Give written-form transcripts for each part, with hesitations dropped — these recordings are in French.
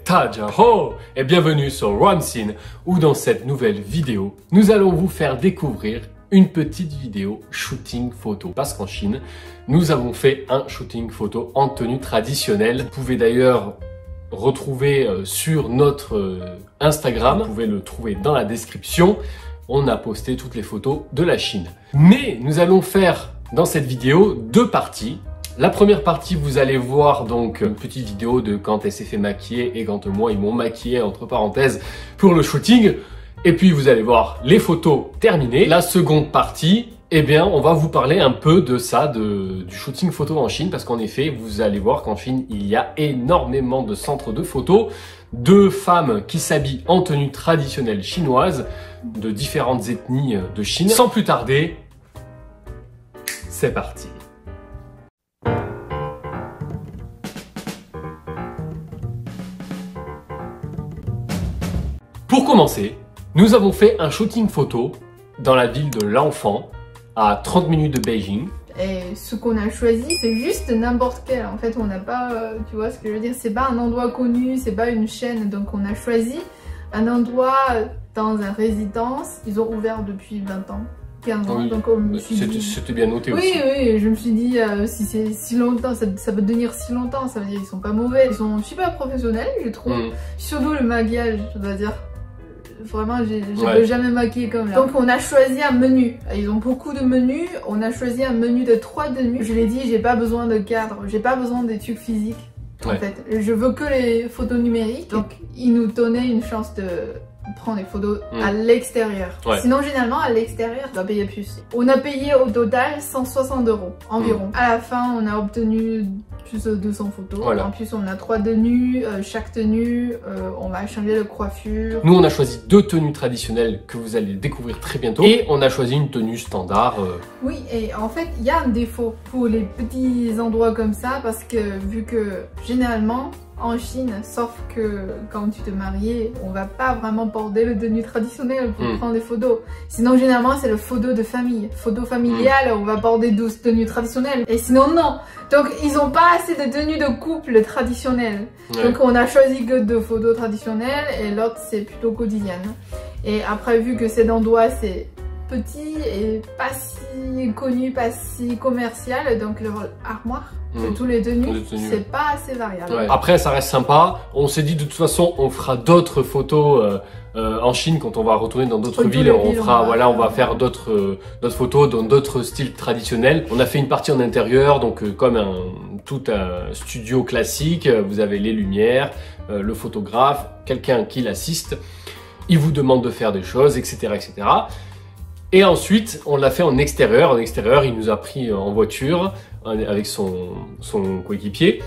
Tajaho et bienvenue sur Ronsin où dans cette nouvelle vidéo, nous allons vous faire découvrir une petite vidéo shooting photo. Parce qu'en Chine, nous avons fait un shooting photo en tenue traditionnelle. Vous pouvez d'ailleurs retrouver sur notre Instagram, vous pouvez le trouver dans la description. On a posté toutes les photos de la Chine. Mais nous allons faire dans cette vidéo deux parties. La première partie, vous allez voir donc une petite vidéo de quand elle s'est fait maquiller et quand moi ils m'ont maquillé entre parenthèses pour le shooting. Et puis vous allez voir les photos terminées. La seconde partie, eh bien on va vous parler un peu de ça, du shooting photo en Chine, parce qu'en effet vous allez voir qu'en Chine il y a énormément de centres de photos, de femmes qui s'habillent en tenue traditionnelle chinoise, de différentes ethnies de Chine. Sans plus tarder, c'est parti. Pour commencer, nous avons fait un shooting photo dans la ville de Langfang, à 30 minutes de Beijing. Et ce qu'on a choisi, c'est juste n'importe quel. En fait, on n'a pas, tu vois ce que je veux dire, c'est pas un endroit connu, c'est pas une chaîne. Donc on a choisi un endroit dans une résidence. Ils ont ouvert depuis 20 ans. 15 ans, oui. Donc c'était bien noté aussi. Oui, oui, je me suis dit, si c'est si longtemps, ça peut tenir si longtemps, ça veut dire qu'ils sont pas mauvais. Ils sont super professionnels, je trouve. Surtout le maquillage, je dois dire. Vraiment, je ne peux jamais maquiller comme là. Donc on a choisi un menu. Ils ont beaucoup de menus. On a choisi un menu de 3 tenues. Je l'ai dit, j'ai pas besoin de cadre, j'ai pas besoin des trucs physiques. En fait, je veux que les photos numériques. Donc ils nous donnaient une chance de prendre des photos à l'extérieur. Sinon généralement à l'extérieur tu dois payer plus. On a payé au total 160 € environ. À la fin on a obtenu plus de 200 photos. Voilà. En plus on a 3 tenues, chaque tenue on va changer de coiffure. Nous on a choisi 2 tenues traditionnelles que vous allez découvrir très bientôt. Et on a choisi une tenue standard. Oui, et en fait il y a un défaut pour les petits endroits comme ça, parce que vu que généralement en Chine, sauf que quand tu te maries, on va pas vraiment porter le tenue traditionnelle pour prendre des photos. Sinon, généralement, c'est le photo de famille. Photo familiale, on va porter 12 tenues traditionnelles. Et sinon, non. Donc, ils ont pas assez de tenues de couple traditionnelles. Donc, on a choisi que 2 photos traditionnelles et l'autre, c'est plutôt quotidienne. Et après, vu que cet endroit, c'est petit et pas si connu, pas si commercial, donc leur armoire de tous les tenues, c'est pas assez variable. Après ça reste sympa, on s'est dit de toute façon on fera d'autres photos en Chine quand on va retourner dans d'autres villes, on fera voilà, on va faire d'autres photos dans d'autres styles traditionnels. On a fait une partie en intérieur, donc comme tout un studio classique, vous avez les lumières, le photographe, quelqu'un qui l'assiste, il vous demande de faire des choses, etc., etc. Et ensuite, on l'a fait en extérieur. En extérieur, il nous a pris en voiture avec son coéquipier.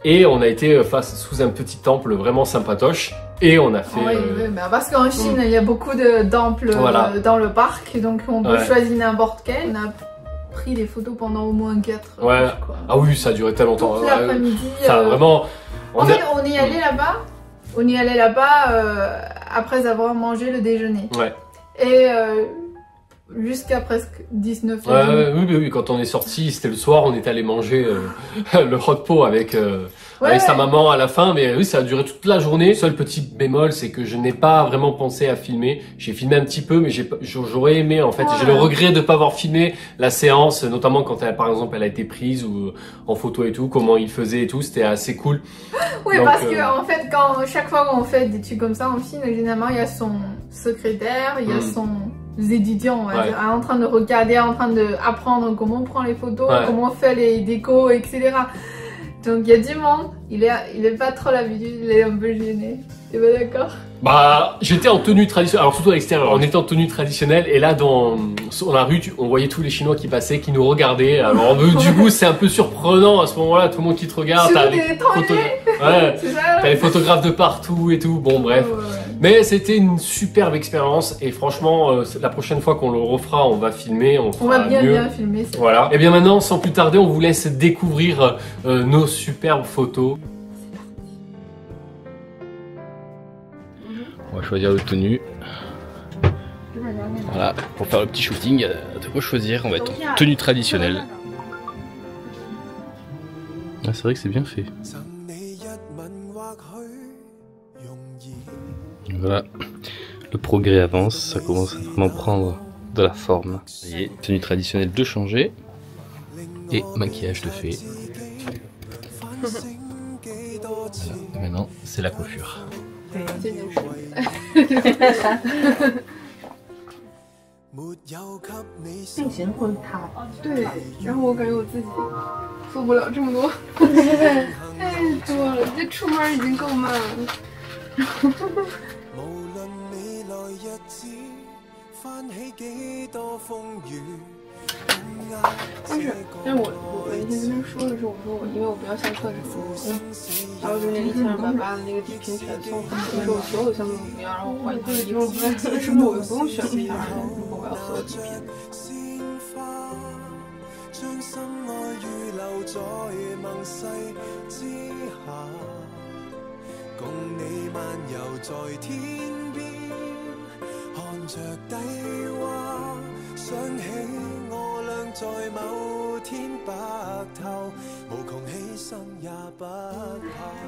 Et on a été sous un petit temple vraiment sympatoche. Et on a fait... Oui, parce qu'en Chine, il y a beaucoup de temples dans le parc. Donc on peut choisir n'importe quel. On a pris des photos pendant au moins 4 heures. Quoi. Ah oui, ça a duré très longtemps. Toute l'après-midi. Ça vraiment... En fait, on y allait là-bas. On y allait là-bas après avoir mangé le déjeuner. Et... jusqu'à presque 19h. Oui, quand on est sorti, c'était le soir, on est allé manger le hot pot avec sa maman à la fin, mais oui, ça a duré toute la journée. Seul petit bémol, c'est que je n'ai pas vraiment pensé à filmer. J'ai filmé un petit peu, mais j'aurais aimé, en fait, j'ai le regret de ne pas avoir filmé la séance, notamment quand par exemple elle a été prise ou en photo et tout, comment il faisait et tout, c'était assez cool. Oui, donc, parce que en fait, chaque fois qu'on fait des trucs comme ça en Chine, généralement il y a son secrétaire, il y a son étudiants, on va dire, en train de regarder, en train d'apprendre comment on prend les photos, comment on fait les décos, etc. Donc il y a du monde, il est pas trop l'habitude, il est un peu gêné. T'es pas d'accord? Bah, j'étais en tenue traditionnelle, alors surtout à l'extérieur, on était en tenue traditionnelle et là dans la rue, on voyait tous les Chinois qui passaient, qui nous regardaient. Alors du coup, c'est un peu surprenant à ce moment-là, tout le monde qui te regarde. T'as les photographes de partout et tout, bon bref. Mais c'était une superbe expérience et franchement, la prochaine fois qu'on le refera, on va filmer, on va bien filmer. Voilà. Et bien maintenant, sans plus tarder, on vous laisse découvrir nos superbes photos. On va choisir le tenue. Voilà, pour faire le petit shooting, de quoi choisir. On va être en tenue traditionnelle. Ah, c'est vrai que c'est bien fait. Voilà, le progrès avance, ça commence à vraiment prendre de la forme. Ça y est, tenue traditionnelle de changer et maquillage de fait. Voilà. Et maintenant, c'est la coiffure. 病情会塌。对，然后我感觉我自己做不了这么多，太多了，这出门已经够慢了。但是我那天跟他说的时候，我说因为我不要相册什么的，然后就那1788的那个底片全送，我说我所有相册都不要，然后换一套衣服，是不是我又不用选片儿？如果我要所有底片。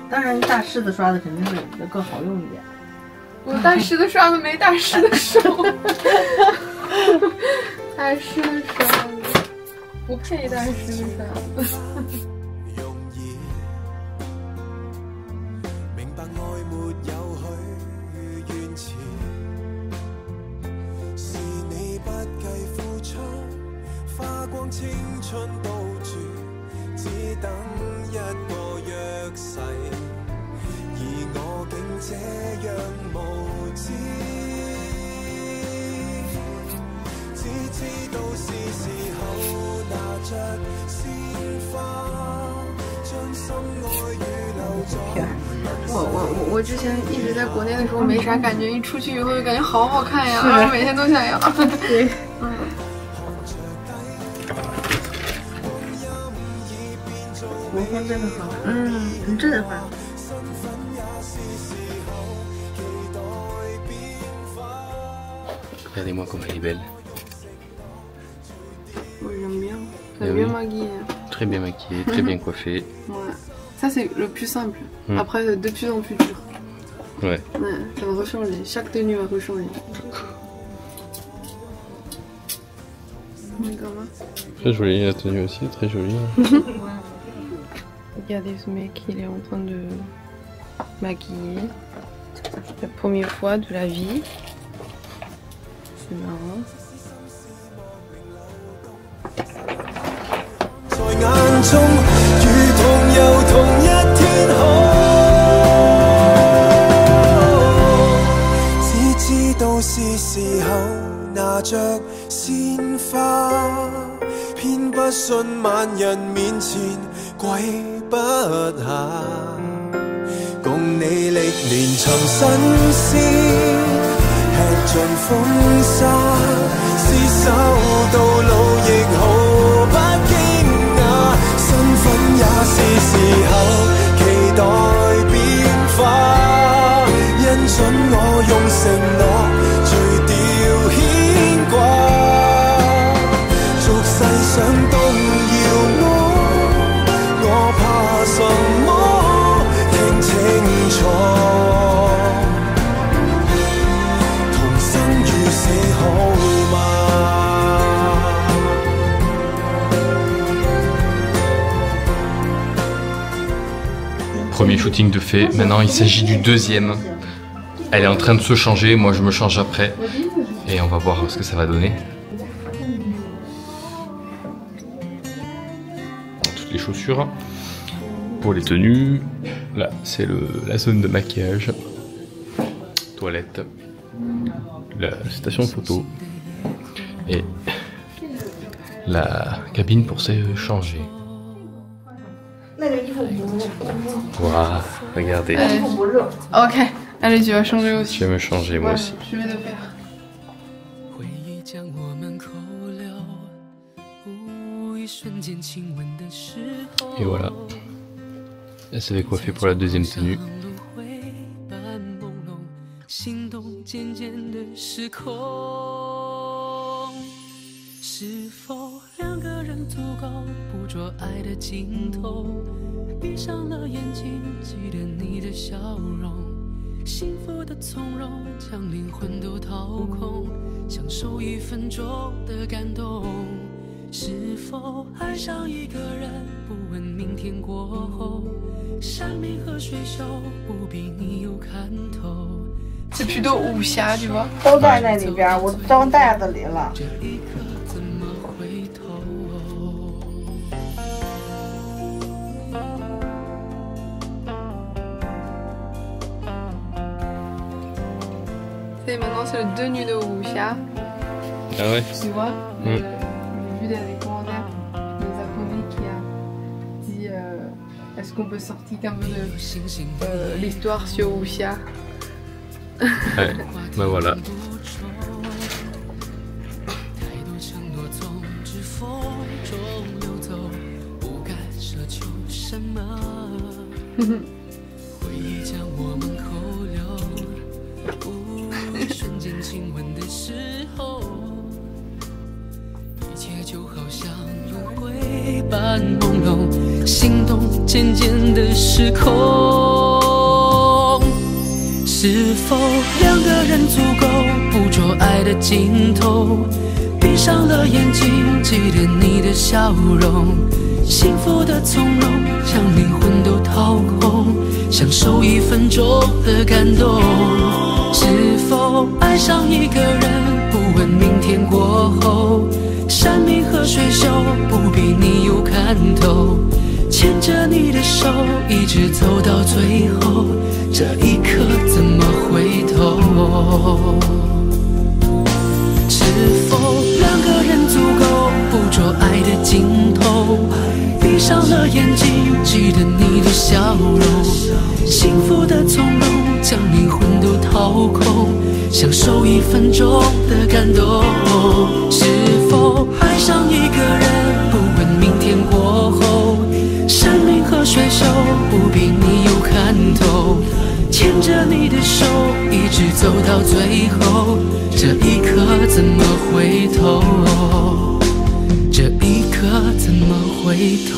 当然，大狮子刷的肯定是我的更好用一点。我大狮子刷的没大狮的手，大狮子刷的不配大狮子刷的。青春倒轉，只等一個約誓，而我竟這樣無知，只知道是時候拿着鮮花，將心愛預留在。我之前一直在國內的時候沒啥感覺，一出去以後就感覺好好看呀，然後每天都想要。對，国风真的好，很震撼。Regardez-moi comme elle est belle. Oui, j'aime bien. Elle est bien maquillée. Très bien maquillée, très bien coiffée. Ouais. Ça c'est le plus simple. Après, de plus en plus dur. Ouais. Ouais, ça va rechanger. Chaque tenue va rechanger. Très jolie la tenue aussi, très jolie. Regardez ce mec, il est en train de maquiller. La première fois de la vie. C'est marrant. Premier shooting de fait, maintenant il s'agit du deuxième. Elle est en train de se changer, moi je me change après et on va voir ce que ça va donner. Toutes les chaussures, pour les tenues, là c'est la zone de maquillage, toilette, la station photo et la cabine pour se changer. Waouh, regardez. Ok, allez, tu vas changer aussi. Je vais me changer moi aussi. Je vais le faire. Et voilà. Elle s'est décoiffée pour la deuxième tenue. 幸福的从容，将灵魂都掏空，享受1分钟的感动。是否爱上一个人，不问明天过后，山明和水秀，不比你有看头。C'est plutôt 武侠，tu vois？ 都在那里边，我装袋子里了。这一刻怎么回头？C'est maintenant c'est le 2 nuits de wuxia. Ah ouais. Tu vois? J'ai vu dans les commentaires les apprentis qui a dit est-ce qu'on peut sortir un peu de l'histoire sur wuxia? Ouais, bah voilà.是否2个人足够捕捉爱的尽头？闭上了眼睛，记得你的笑容，幸福的从容，将灵魂都掏空，享受1分钟的感动。是否爱上一个人，不问明天过后，山明和水秀，不比你有看头。牵着你的手，一直走到最后，这一刻怎么回头？是否2个人足够捕捉爱的尽头？闭上了眼睛，记得你的笑容，幸福的从容，将灵魂都掏空，享受1分钟的感动。是否爱上一个人，不问明天过后，山明和水秀，不比你有看头。牵着你的手，一直走到最后，这一刻怎么回头？这一刻怎么回头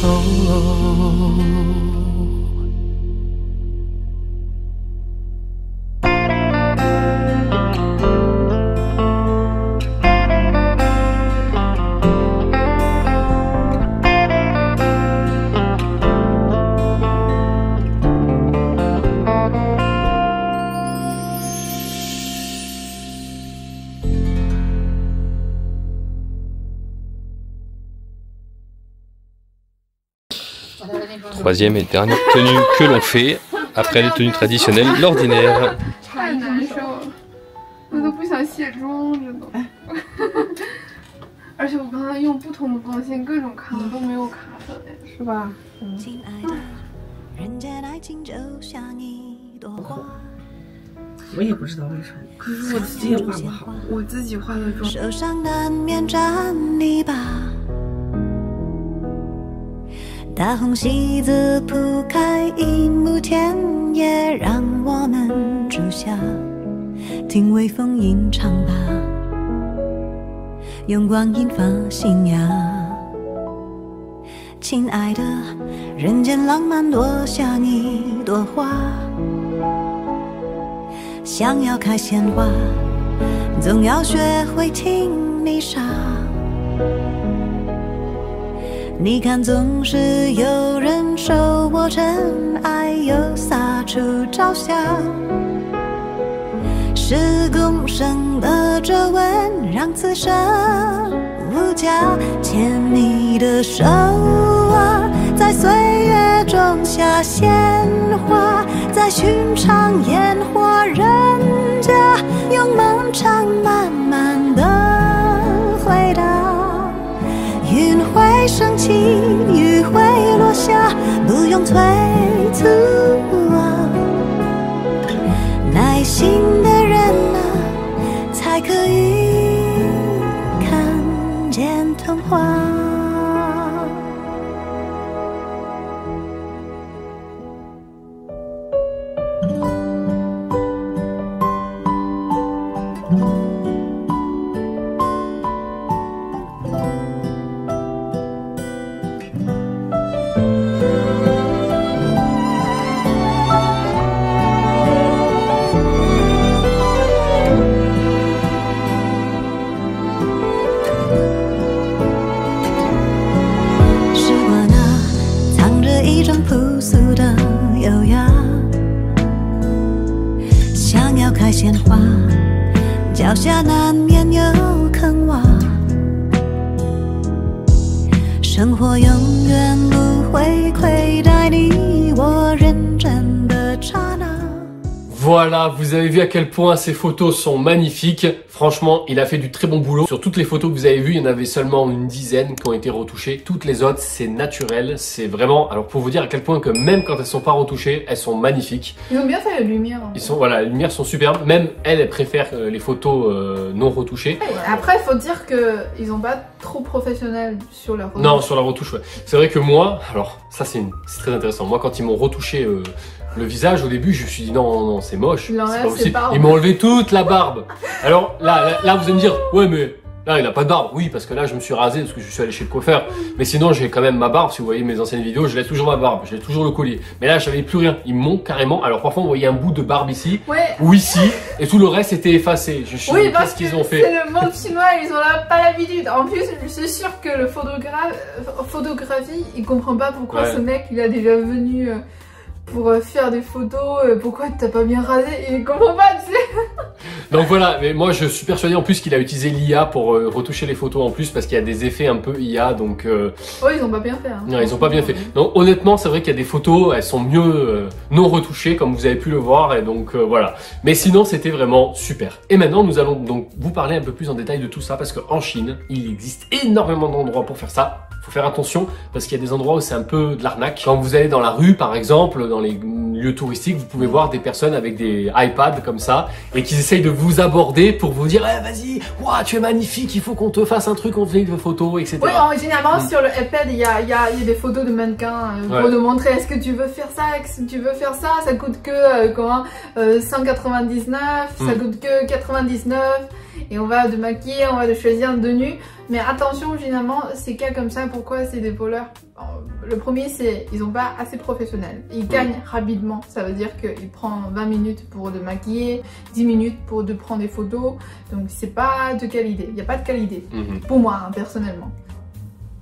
？Troisième et dernière tenue que l'on fait après les tenues traditionnelles, l'ordinaire. 太难受了，我都不想卸妆，真的。而且我刚才用不同的光线，各种卡的都没有卡的，是吧？亲爱的，人间爱情就像一朵花。我也不知道为什么，可是我自己也画不好。我自己画的妆。手上难免沾泥巴。大红席子铺开，一幕田野让我们住下，听微风吟唱吧，用光阴发新芽。亲爱的，人间浪漫多像一朵花，想要开鲜花，总要学会听泥沙。你看，总是有人手握尘埃，又洒出朝霞。10公升的皱纹，让此生无价。牵你的手啊，在岁月种下鲜花，在寻常烟火人家，用漫长漫漫的回答。云会升起，雨会落下，不用催促啊。耐心的人啊，才可以看见童话。开鲜花，脚下难免有坑洼，生活永远不会亏待你我认真的刹那。 Voilà, vous avez vu à quel point ces photos sont magnifiques. Franchement, il a fait du très bon boulot. Sur toutes les photos que vous avez vues, il y en avait seulement une dizaine qui ont été retouchées. Toutes les autres, c'est naturel. C'est vraiment... Alors, pour vous dire à quel point que même quand elles sont pas retouchées, elles sont magnifiques. Ils ont bien fait les lumières. Ils sont, voilà, les lumières sont superbes. Même elle préfère les photos non retouchées. Après, il faut dire qu'ils ont pas trop professionnels sur leur retouche. Non, sur la retouche, ouais. C'est vrai que moi... Alors, ça, c'est très intéressant. Moi, quand ils m'ont retouché... le visage, au début, je me suis dit non, c'est moche, c'est pas possible. Ils m'ont enlevé toute la barbe. Alors là, vous allez me dire, ouais, mais là, il a pas de barbe. Oui, parce que là, je me suis rasé parce que je suis allé chez le coiffeur. Mais sinon, j'ai quand même ma barbe. Si vous voyez mes anciennes vidéos, je laisse toujours ma barbe, j'ai toujours le collier. Mais là, j'avais plus rien. Ils m'ont carrément. Alors parfois, on voyait un bout de barbe ici, ou ici, et tout le reste était effacé. Je suis. Oui, parce qu'est-ce qu'ils ont fait? C'est le monde chinois, ils ont là pas l'habitude. En plus, je suis sûre que le photographie, il comprend pas pourquoi ce mec, il a déjà venu. Pour faire des photos, pourquoi t'as pas bien rasé? Il comprend pas, tu sais. Donc voilà, mais moi je suis persuadé en plus qu'il a utilisé l'IA pour retoucher les photos en plus parce qu'il y a des effets un peu IA donc... Ouais, ils ont pas bien fait. Hein. Non, ils ont pas bien fait. Donc honnêtement, c'est vrai qu'il y a des photos, elles sont mieux non retouchées comme vous avez pu le voir et donc voilà. Mais sinon, c'était vraiment super. Et maintenant, nous allons donc vous parler un peu plus en détail de tout ça parce qu'en Chine, il existe énormément d'endroits pour faire ça. Faut faire attention parce qu'il y a des endroits où c'est un peu de l'arnaque. Quand vous allez dans la rue, par exemple, dans les lieux touristiques, vous pouvez voir des personnes avec des iPads comme ça et qui essayent de vous aborder pour vous dire eh, vas-y, wow, tu es magnifique, il faut qu'on te fasse un truc, on te fait une photo, etc. Oui, généralement sur le iPad, il y a des photos de mannequins pour te montrer est-ce que tu veux faire ça, est-ce que tu veux faire ça, ça coûte que 199, ça coûte que 99 et on va te maquiller, on va te choisir une tenue. Mais attention, généralement, ces cas comme ça, pourquoi c'est des voleurs? Le premier, c'est ils sont pas assez professionnels. Ils gagnent rapidement. Ça veut dire qu'ils prennent 20 minutes pour te maquiller, 10 minutes pour te prendre des photos. Donc, c'est pas de qualité. Il n'y a pas de qualité. Pour moi, hein, personnellement.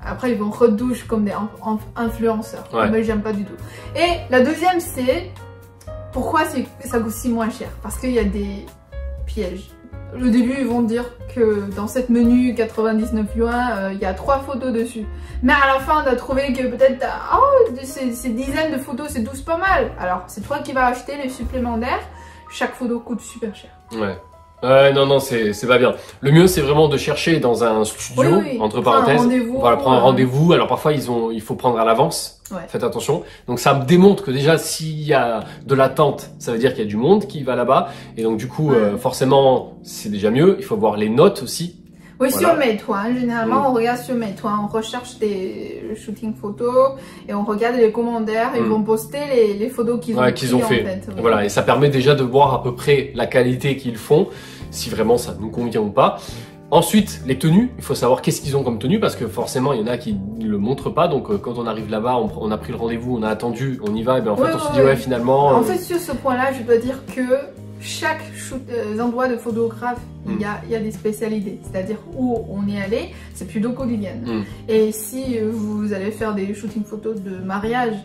Après, ils vont redouche comme des influenceurs. Mais j'aime pas du tout. Et la deuxième, c'est pourquoi ça coûte si moins cher? Parce qu'il y a des pièges. Au début, ils vont dire que dans cette menu 99 yuan, il y a 3 photos dessus. Mais à la fin, tu as trouvé que peut-être, oh, ces dizaines de photos, c'est 12 pas mal. Alors, c'est toi qui vas acheter les supplémentaires. Chaque photo coûte super cher. Ouais. Non, c'est pas bien. Le mieux, c'est vraiment de chercher dans un studio, entre parenthèses. Voilà, prendre un rendez-vous. Alors parfois, il faut prendre à l'avance. Faites attention. Donc ça démontre que déjà, s'il y a de l'attente, ça veut dire qu'il y a du monde qui va là-bas. Et donc du coup, forcément, c'est déjà mieux. Il faut voir les notes aussi. Oui, sur Meituan, généralement on regarde sur Meituan, on recherche des shootings photos et on regarde les commentaires, ils vont poster les photos qu'ils ont fait. En fait. Voilà, et ça permet déjà de voir à peu près la qualité qu'ils font, si vraiment ça nous convient ou pas. Ensuite, les tenues, il faut savoir qu'est-ce qu'ils ont comme tenue parce que forcément il y en a qui ne le montrent pas. Donc quand on arrive là-bas, on a pris le rendez-vous, on a attendu, on y va, et bien en fait on se dit ouais finalement... En fait sur ce point-là, je dois dire que chaque endroit de photographe, il y a des spécialités. C'est-à-dire où on est allé, c'est plutôt quotidien. Et si vous allez faire des shootings photos de mariage,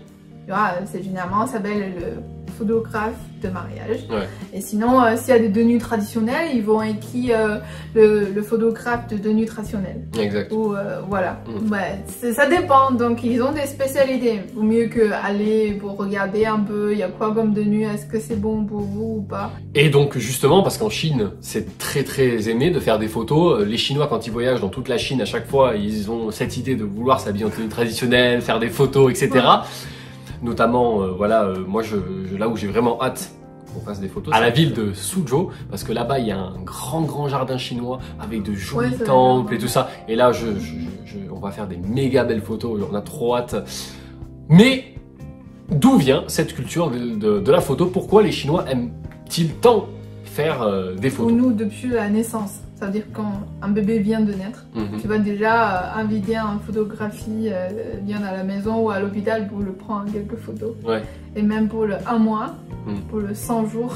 c'est généralement, ça s'appelle le photographe de mariage. Et sinon, s'il y a des tenues traditionnelles, ils vont écrire le photographe de tenues traditionnelles. Exact. Ou voilà. Ça dépend. Donc, ils ont des spécialités. Vaut mieux qu'aller pour regarder un peu, il y a quoi comme tenue, est-ce que c'est bon pour vous ou pas. Et donc, justement, parce qu'en Chine, c'est très très aimé de faire des photos. Les Chinois, quand ils voyagent dans toute la Chine, à chaque fois, ils ont cette idée de vouloir s'habiller en tenue traditionnelle, faire des photos, etc. Notamment, moi, là où j'ai vraiment hâte qu'on fasse des photos, à la ville de Suzhou, parce que là-bas, il y a un grand jardin chinois avec de jolis temples et tout ça. Et là, on va faire des méga belles photos, on a trop hâte. Mais d'où vient cette culture de la photo? Pourquoi les Chinois aiment-ils tant faire des photos? Pour nous, depuis la naissance. Ça veut dire quand un bébé vient de naître, tu vas déjà inviter un photographie vient à la maison ou à l'hôpital pour le prendre quelques photos. Et même pour le 1 mois, pour le 100 jours,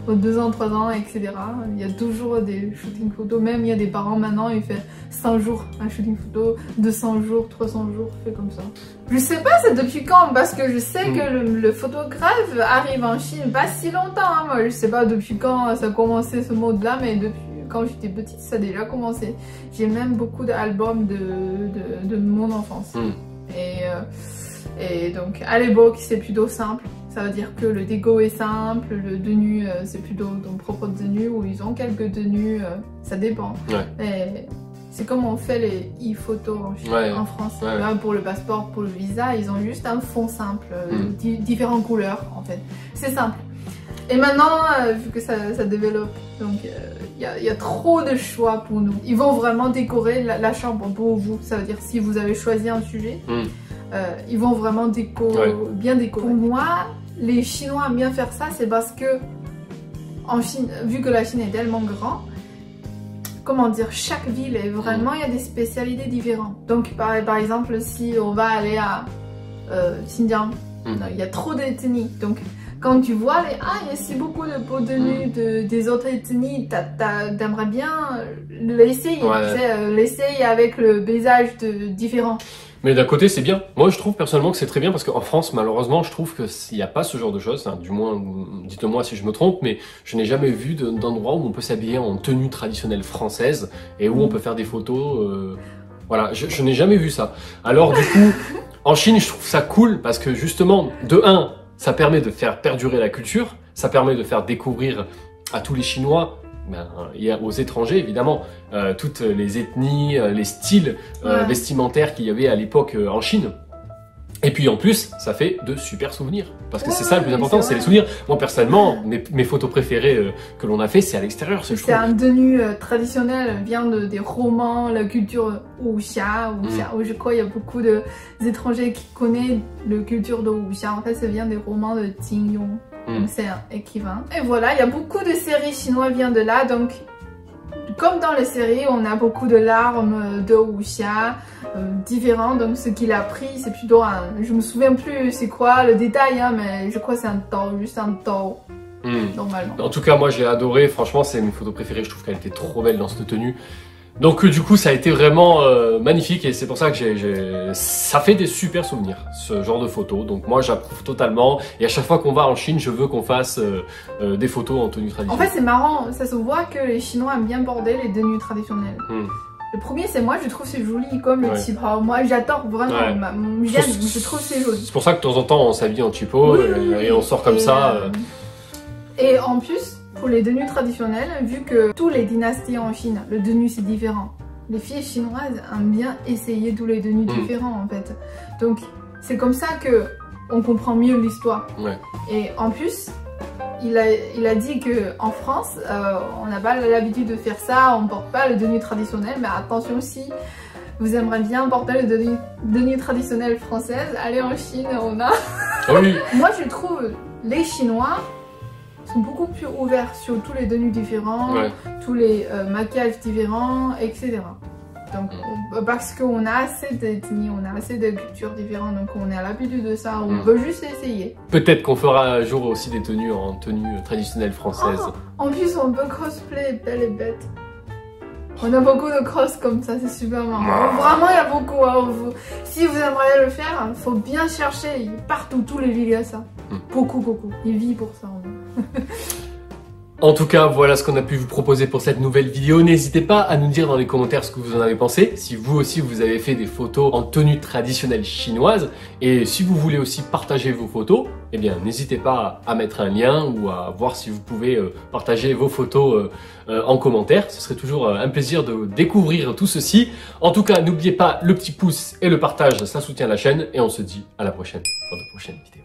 pour 2 ans, 3 ans, etc. Il y a toujours des shootings photos. Même il y a des parents maintenant, ils font 100 jours un shooting photo, 200 jours, 300 jours, fait comme ça. Je sais pas c'est depuis quand, parce que je sais que le photographe arrive en Chine pas si longtemps. Hein. Moi, je sais pas depuis quand ça a commencé ce mode-là, mais depuis quand j'étais petite, ça a déjà commencé. J'ai même beaucoup d'albums de mon enfance. Et donc, à l'époque, c'est plutôt simple. Ça veut dire que le déco est simple, le tenue, c'est plutôt ton propre tenue, ou ils ont quelques tenues, ça dépend. C'est comme on fait les e-photos en France. Là, pour le passeport, pour le visa, ils ont juste un fond simple, différentes couleurs en fait. C'est simple. Et maintenant, vu que ça développe, donc il y a trop de choix pour nous. Ils vont vraiment décorer la chambre pour vous. Ça veut dire si vous avez choisi un sujet, ils vont vraiment bien décorer. Pour moi, les Chinois aiment bien faire ça, c'est parce que en Chine, vu que la Chine est tellement grande, comment dire, chaque ville est vraiment, il y a des spécialités différentes. Donc par exemple, si on va aller à Xinjiang, il y a trop d'ethnies. Donc quand tu vois il y a si beaucoup de peaux de nu des autres ethnies, t'aimerais bien l'essayer, l'essayer avec le paysage différent. Mais d'un côté, c'est bien. Moi, je trouve personnellement que c'est très bien parce qu'en France, malheureusement, je trouve qu'il n'y a pas ce genre de choses. Hein, du moins, dites-moi si je me trompe, mais je n'ai jamais vu d'endroit où on peut s'habiller en tenue traditionnelle française et où on peut faire des photos. Voilà, je n'ai jamais vu ça. Alors du coup, en Chine, je trouve ça cool parce que justement, de un, ça permet de faire perdurer la culture, ça permet de faire découvrir à tous les Chinois, et aux étrangers évidemment, toutes les ethnies, les styles vestimentaires qu'il y avait à l'époque en Chine. Et puis en plus, ça fait de super souvenirs. Parce que c'est ça le plus important, c'est les souvenirs. Moi personnellement, mes photos préférées que l'on a fait, c'est à l'extérieur. C'est un tenue traditionnel, vient des romans, la culture wuxia. Je crois qu'il y a beaucoup d'étrangers qui connaissent la culture de wuxia. En fait, ça vient des romans de Qin Yong. C'est un équivalent. Et voilà, il y a beaucoup de séries chinoises qui viennent de là. Donc, comme dans les séries, on a beaucoup de larmes de wuxia différents. Donc, ce qu'il a pris, c'est plutôt un... Je me souviens plus c'est quoi le détail, hein, mais je crois que c'est un tao, juste un tao. Normalement. En tout cas, moi j'ai adoré. Franchement, c'est mes photos préférées. Je trouve qu'elle était trop belle dans cette tenue. Donc du coup ça a été vraiment magnifique et c'est pour ça que ça fait des super souvenirs ce genre de photos. Donc moi j'approuve totalement et à chaque fois qu'on va en Chine je veux qu'on fasse des photos en tenue traditionnelle. En fait c'est marrant, ça se voit que les Chinois aiment bien border les tenues traditionnelles. Le premier c'est moi, je trouve c'est joli comme le qipao. Moi j'adore vraiment, j'aime, je trouve c'est joli. C'est pour ça que de temps en temps on s'habille en qipao et on sort comme ça. Et en plus pour les tenues traditionnelles, vu que toutes les dynasties en Chine, le tenue c'est différent. Les filles chinoises aiment bien essayer tous les tenues différents en fait. Donc c'est comme ça que on comprend mieux l'histoire. Et en plus, il a dit que en France, on n'a pas l'habitude de faire ça, on porte pas le tenue traditionnel, mais attention si vous aimeriez bien porter le tenue traditionnelle française, allez en Chine, on a. Moi je trouve les Chinois sont beaucoup plus ouverts sur tous les tenues différents, tous les maquillages différents, etc. Donc, parce qu'on a assez d'ethnies, on a assez de cultures différentes, donc on a l'habitude de ça, on veut juste essayer. Peut-être qu'on fera un jour aussi des tenues en tenue traditionnelle française. En plus, on peut cosplay Belle et Bête. On a beaucoup de cross comme ça, c'est super marrant. Vraiment, il y a beaucoup. Hein. Si vous aimeriez le faire, il faut bien chercher. Partout, tous les villes, il y a ça. Beaucoup. Il vit pour ça. En tout cas, voilà ce qu'on a pu vous proposer pour cette nouvelle vidéo. N'hésitez pas à nous dire dans les commentaires ce que vous en avez pensé. Si vous aussi, vous avez fait des photos en tenue traditionnelle chinoise. Et si vous voulez aussi partager vos photos, eh bien, n'hésitez pas à mettre un lien ou à voir si vous pouvez partager vos photos en commentaire. Ce serait toujours un plaisir de découvrir tout ceci. En tout cas, n'oubliez pas le petit pouce et le partage, ça soutient la chaîne. Et on se dit à la prochaine pour de prochaines vidéos.